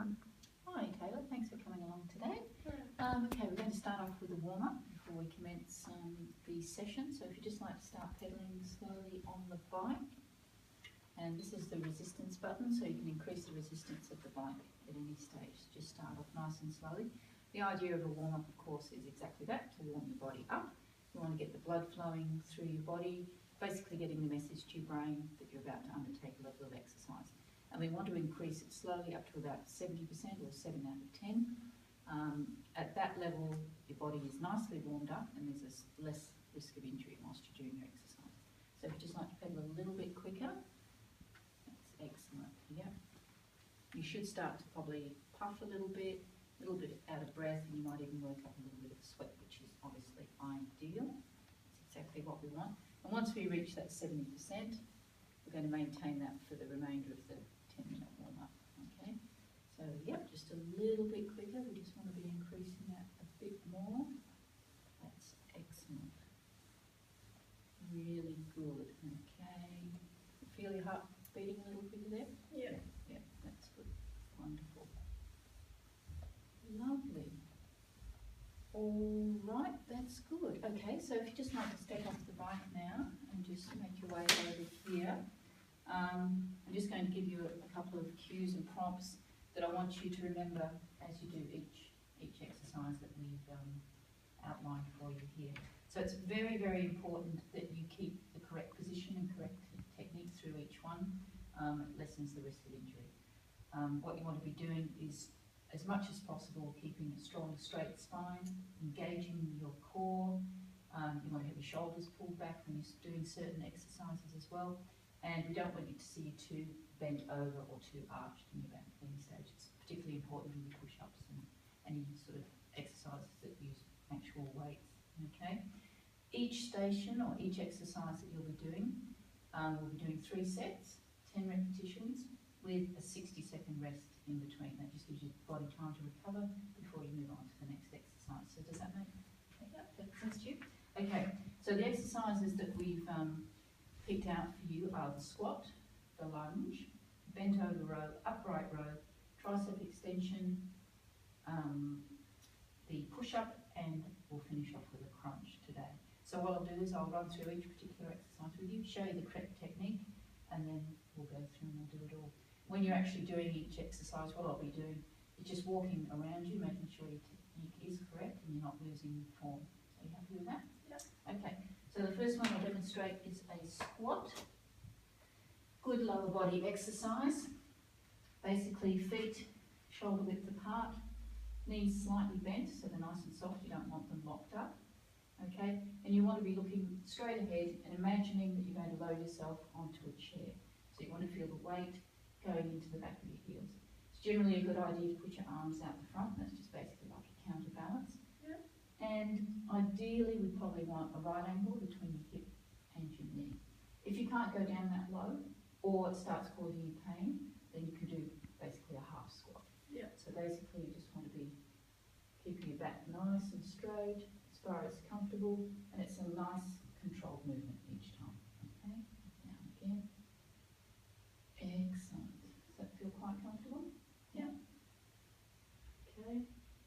Wonderful. Hi Kayla, thanks for coming along today. Okay, we're going to start off with a warm-up before we commence the session. So if you'd just like to start pedaling slowly on the bike, and this is the resistance button, so you can increase the resistance of the bike at any stage. Just start off nice and slowly. The idea of a warm-up, of course, is exactly that, to warm your body up. You want to get the blood flowing through your body, basically getting the message to your brain that you're about to undertake a level of exercise. And we want to increase it slowly up to about 70% or 7 out of 10. At that level, your body is nicely warmed up and there's less risk of injury whilst you're doing your exercise. So if you just like to pedal a little bit quicker, that's excellent. Yeah. You should start to probably puff a little bit out of breath, and you might even work up a little bit of sweat, which is obviously ideal. It's exactly what we want. And once we reach that 70%, we're going to maintain that for the remainder of the 10-minute warm-up. Okay, so yep, just a little bit quicker. We just want to be increasing that a bit more. That's excellent. Really good. Okay, feel your heart beating a little quicker there? Yeah. Yeah, that's good. Wonderful. Lovely. All right, that's good. Okay, so if you just like to step off the bike now and just make your way over here. I'm just going to give you a couple of cues and prompts that I want you to remember as you do each exercise that we've outlined for you here. So it's very, very important that you keep the correct position and correct technique through each one. It lessens the risk of injury. What you want to be doing is, as much as possible, keeping a strong, straight spine, engaging your core. You want to have your shoulders pulled back when you're doing certain exercises as well. And we don't want you to see you too bent over or too arched in your back at any stage. It's particularly important when you push-ups and any sort of exercises that use actual weights. Okay. Each station or each exercise that you'll be doing, we'll be doing 3 sets, 10 repetitions, with a 60-second rest in between. That just gives your body time to recover before you move on to the next exercise. So does that make sense to you? Okay, so the exercises that we've picked out for you are the squat, the lunge, bent over row, upright row, tricep extension, the push-up, and we'll finish off with a crunch today. So what I'll do is I'll run through each particular exercise with you, show you the correct technique, and then we'll go through and we'll do it all. When you're actually doing each exercise, what I'll be doing is just walking around you, making sure your technique is correct and you're not losing form. So you happy with that? Yeah. Okay, so the first one I'll demonstrate is a squat. Good lower body exercise. Basically feet shoulder width apart, knees slightly bent so they're nice and soft, you don't want them locked up. Okay, and you want to be looking straight ahead and imagining that you're going to lower yourself onto a chair. So you want to feel the weight going into the back of your heels. It's generally a good idea to put your arms out the front. That's just basically like a counterbalance. Yeah. And ideally we probably want a right angle between your hip and your knee. If you can't go down that low or it starts causing you pain, then you can do basically a half squat. Yeah. So basically you just want to be keeping your back nice and straight as far as comfortable, and it's a nice controlled movement each time. Okay, down again. Excellent. Does that feel quite comfortable? Yeah. Okay,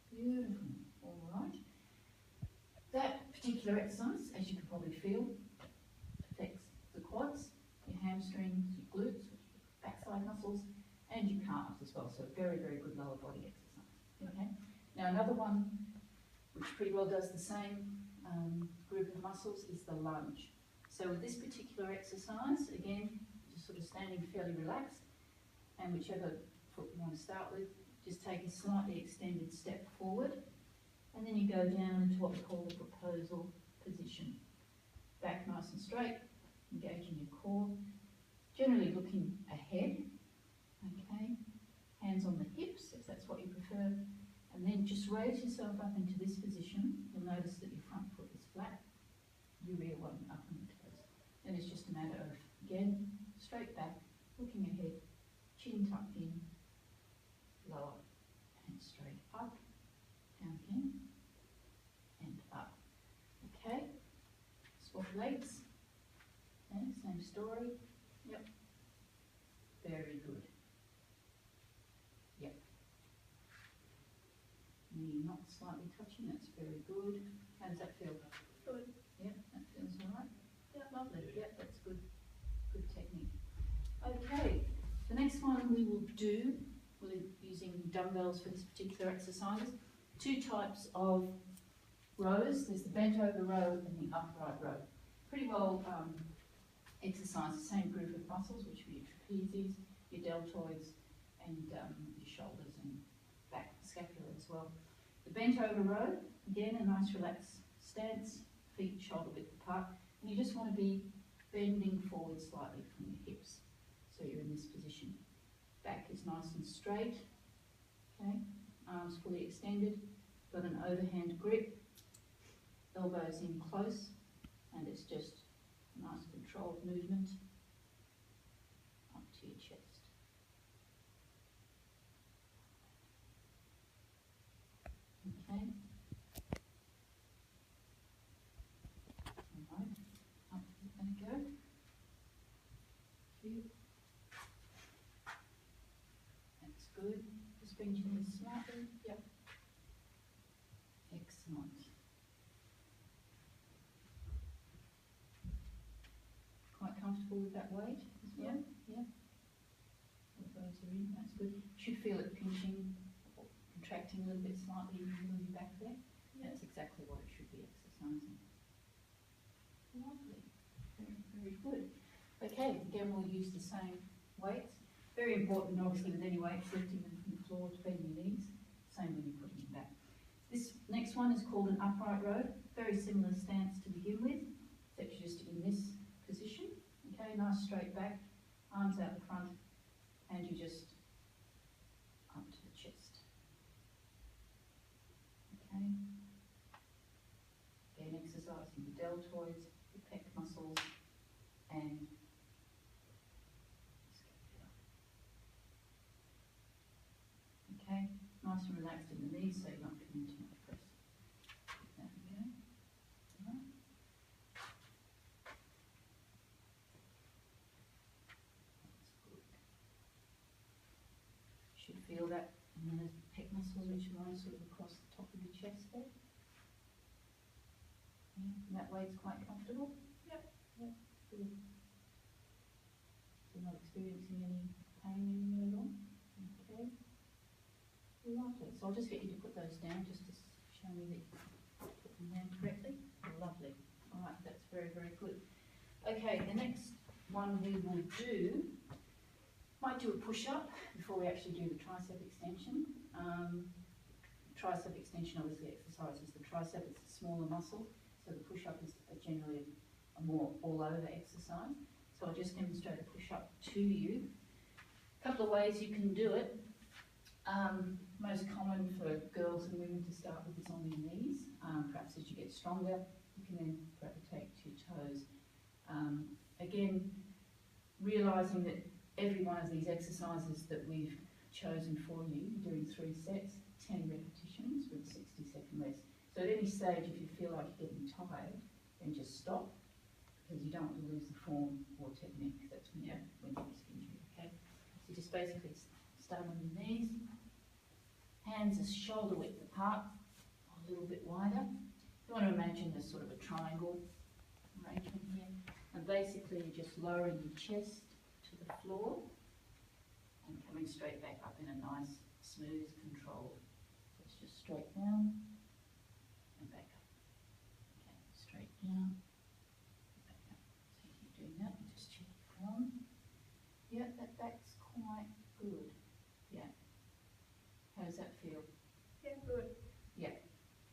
beautiful. All right. That particular exercise, as you can probably feel, affects the quads, your hamstrings, your glutes, backside muscles, and your calves as well. So very, very good lower body exercise. Okay. Now another one which pretty well does the same group of muscles is the lunge. So with this particular exercise, again, just sort of standing fairly relaxed, and whichever foot you want to start with, just take a slightly extended step forward, and then you go down into what we call the proposal position. Back nice and straight, engaging your core, generally looking ahead, okay, hands on the hips if that's what you prefer, and then just raise yourself up into this position. You'll notice that your front foot is flat, your rear one up on the toes. Then it's just a matter of, again, straight back, looking ahead, chin tucked in, lower and straight up, down again, and up. Okay, swap legs, okay, same story, yep, very good, yep, not slightly touching, that's very good. How does that feel? Good. Yeah, that feels all right. Yeah. Lovely, yeah, that's good. Good technique. Okay, the next one we will do, we're using dumbbells for this particular exercise. Two types of rows. There's the bent over row and the upright row. Pretty well exercise the same group of muscles, which would be your trapezius, your deltoids, and your shoulders and back, scapula as well. The bent over row, again, a nice relaxed stance, feet shoulder width apart, and you just want to be bending forward slightly from your hips. So you're in this position. Back is nice and straight, okay, arms fully extended, got an overhand grip, elbows in close, and it's just a nice controlled movement up to your chest. Okay. All right, up we're going to go. Cute. That's good. Just bend your knees slightly. Yep. Excellent. Quite comfortable with that weight as well? Yeah. Elbows are in, that's good. You should feel it pinching or contracting a little bit slightly in the middle of your back there. Yeah. That's exactly what it should be exercising. Lovely. Very, very good. Okay, again we'll use the same weights. Very important obviously with any weights, lifting them from the floor to bend your knees. Same when you're putting them back. This next one is called an upright row. Very similar stance to begin with, except you're just in this position. Okay, nice straight back, arms out the front, and you just up to the chest. Okay. Again, exercising your deltoids, your pec muscles, and scapula. Okay, nice and relaxed in the knees so you're not giving too much press. There we go. All right. That's good. You should feel that in the pec muscles which line sort of across the top of your chest there. Yeah, and that weight's quite comfortable? Yep. Yep, good. So you're not experiencing any pain anywhere at all? Okay. Lovely. So I'll just get you to put those down just to show me that you put them down correctly. Lovely. All right, that's very, very good. Okay, the next one we will do, might do a push-up before we actually do the tricep extension. Tricep extension obviously exercises the tricep, it's a smaller muscle, so the push-up is generally a more all-over exercise. So I'll just demonstrate a push-up to you. A couple of ways you can do it. Most common for girls and women to start with is on your knees. Perhaps as you get stronger, you can then gravitate to your toes. Again, realising that every one of these exercises that we've chosen for you, you're doing 3 sets, 10 repetitions with 60-second rest. So at any stage, if you feel like you're getting tired, then just stop, because you don't want to lose the form or technique. That's when you risk injury, okay? So just basically start on your knees, hands are shoulder width apart, a little bit wider. You want to imagine there's sort of a triangle arrangement here, and basically you're just lowering your chest to the floor and coming straight back up in a nice, smooth, controlled. So it's just straight down and back up. Okay, straight down, back up. So you keep doing that and just check your form. Yeah, that back's quite good. Yeah. How does that feel? Yeah, good. Yeah.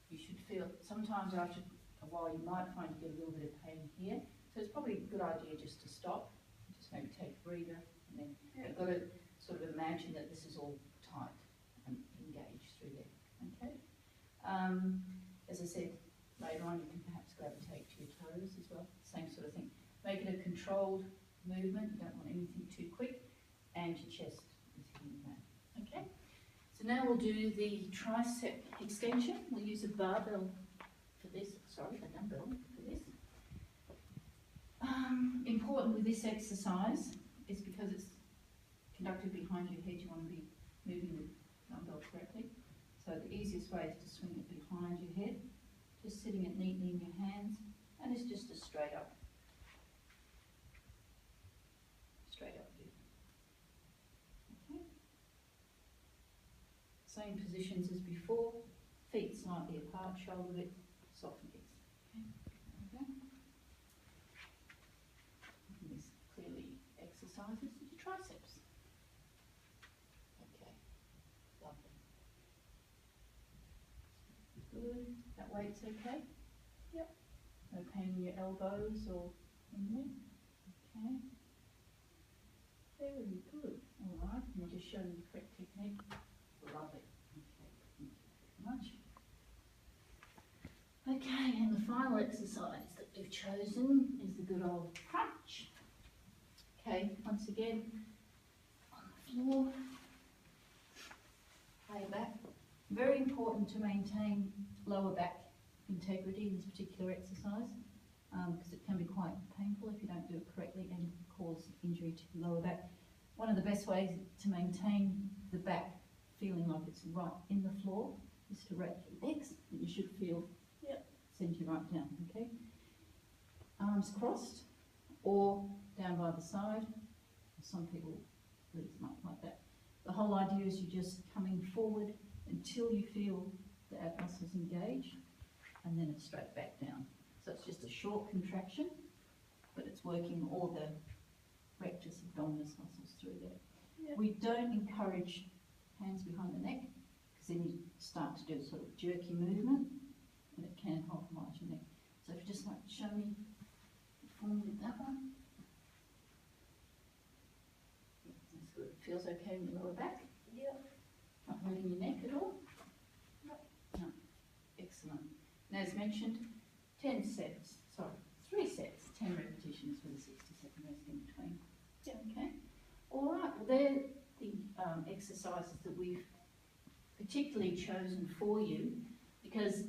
You should feel, sometimes after a while you might find you get a little bit of pain here. So it's probably a good idea just to stop, just maybe take a breather, and then you've got to sort of imagine that this is all tight and engaged through there. Okay? As I said, later on you can perhaps gravitate to your toes as well, same sort of thing. Make it a controlled movement, you don't want anything too quick, and your chest is hitting the mat. Okay? So now we'll do the tricep extension. We'll use a barbell for this, sorry, a dumbbell for this. Important with this exercise is because it's conducted behind your head, you want to be moving the dumbbell correctly. So the easiest way is to swing it just sitting it neatly in your hands, and it's just a straight up view. Okay. Same positions as before, feet slightly apart, shoulder width, soft knees. Okay. And this clearly exercises your triceps. Okay, lovely. Good. That weight's okay? Yep. No pain in your elbows or in there? Okay. Very good. All right. And just show me the correct technique. Lovely. Okay. Thank you very much. Okay, and the final exercise that we've chosen is the good old crunch. Okay, once again, on the floor, lay back. Very important to maintain lower back integrity in this particular exercise, because it can be quite painful if you don't do it correctly and cause injury to the lower back. One of the best ways to maintain the back feeling like it's right in the floor is to rack your legs, and you should feel center right down, okay? Arms crossed or down by the side. Some people leave them up like that. The whole idea is you're just coming forward until you feel the ab muscles engage, and then it's straight back down. So it's just a short contraction, but it's working all the rectus abdominis muscles through there. Yep. We don't encourage hands behind the neck, because then you start to do a sort of jerky movement, and it can compromise your neck. So if you just like to show me the form with that one. That's good. It feels okay in your lower back? Yeah. Not hurting your neck at all? No. No. Excellent. And as mentioned, 3 sets, 10 repetitions with a 60-second rest in between. Yeah. Okay. All right. Well, they're the exercises that we've particularly chosen for you, because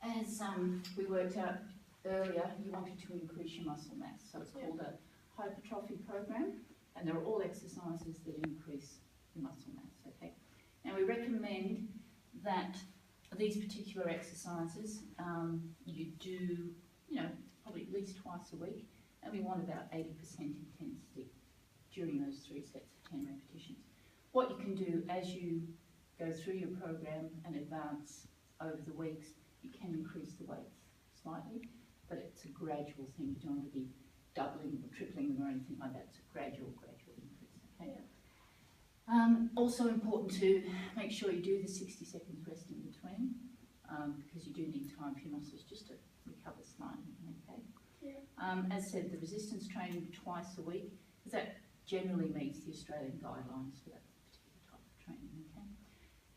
as we worked out earlier, you wanted to increase your muscle mass. So it's called a hypertrophy program, and they're all exercises that increase your muscle mass. Okay. Now we recommend that these particular exercises you do, probably at least twice a week, and we want about 80% intensity during those 3 sets of 10 repetitions. What you can do as you go through your program and advance over the weeks, you can increase the weights slightly, but it's a gradual thing. You don't want to be doubling or tripling them or anything like that. It's a gradual increase. Okay. Yeah. Also important to make sure you do the 60 seconds rest in between, because you do need time for your muscles just to recover slightly. Okay. Yeah. As said, the resistance training twice a week, because that generally meets the Australian guidelines for that particular type of training. Okay.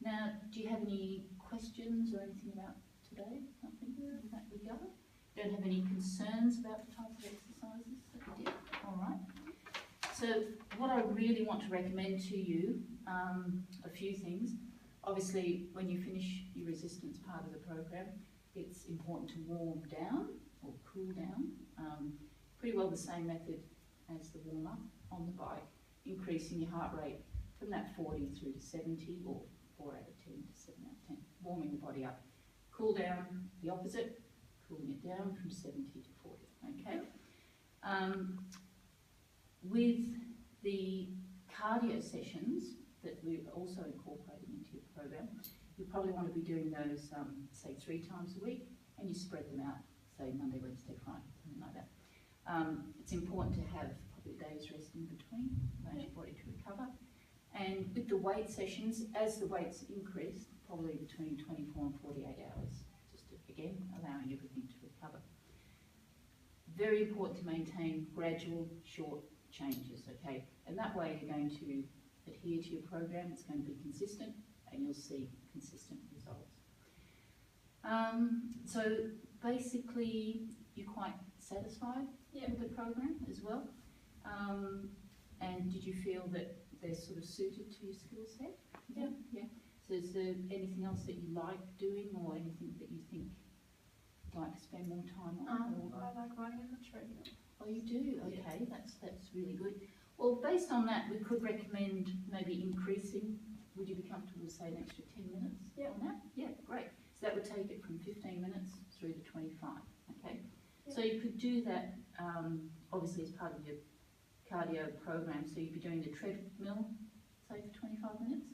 Now, do you have any questions or anything about today? Nothing in that regard? Don't have any concerns about the type of exercises that we did? All right. So what I really want to recommend to you, a few things. Obviously, when you finish your resistance part of the program, it's important to warm down or cool down. Pretty well the same method as the warm-up on the bike, increasing your heart rate from that 40 through to 70, or 4 out of 10 to 7 out of 10, warming the body up. Cool down, the opposite, cooling it down from 70 to 40, okay? With the cardio sessions that we're also incorporating into your program, you probably want to be doing those, say 3 times a week, and you spread them out, say Monday, Wednesday, Friday, something like that. It's important to have probably a day's rest in between, allows your body to recover. And with the weight sessions, as the weights increase, probably between 24 and 48 hours, just to, again, allowing everything to recover. Very important to maintain gradual, short changes, okay? And that way you're going to adhere to your program, it's going to be consistent, and you'll see consistent results. So basically, you're quite satisfied with the program as well? And did you feel that they're sort of suited to your skill set? Yeah. So is there anything else that you like doing, or anything that you think you'd like to spend more time on? I like running on the treadmill. Oh, you do? Okay, that's really good. Well, based on that, we could recommend maybe increasing. Would you be comfortable with, say, an extra 10 minutes on that? Yeah, great. So that would take it from 15 minutes do that, obviously as part of your cardio program, so you'd be doing the treadmill, say for 25 minutes,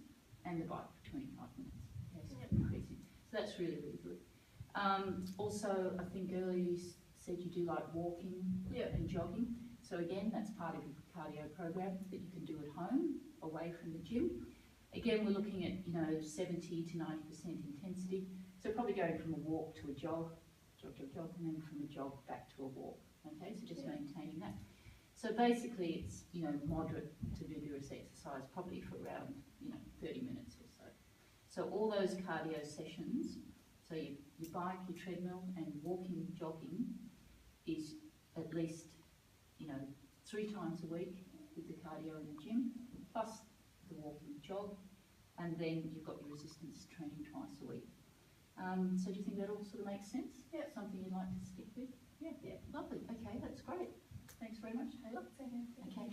and the bike for 25 minutes. Okay, so increasing. So that's really, really good. Also, I think earlier you said you do like walking and jogging. So again, that's part of your cardio program that you can do at home, away from the gym. Again, we're looking at, 70 to 90% intensity. So probably going from a walk to a jog, jog, and then from a jog back to a walk. Okay, so just maintaining that. So basically it's, moderate to vigorous exercise, probably for around, 30 minutes or so. So all those cardio sessions, so your bike, your treadmill, and walking, jogging is at least, 3 times a week with the cardio in the gym, plus the walking jog, and then you've got your resistance training twice a week. So do you think that all sort of makes sense? Yeah. Something you'd like to stick with? Yeah. Lovely. Okay, that's great. Thanks very much, Taylor. Okay. Okay.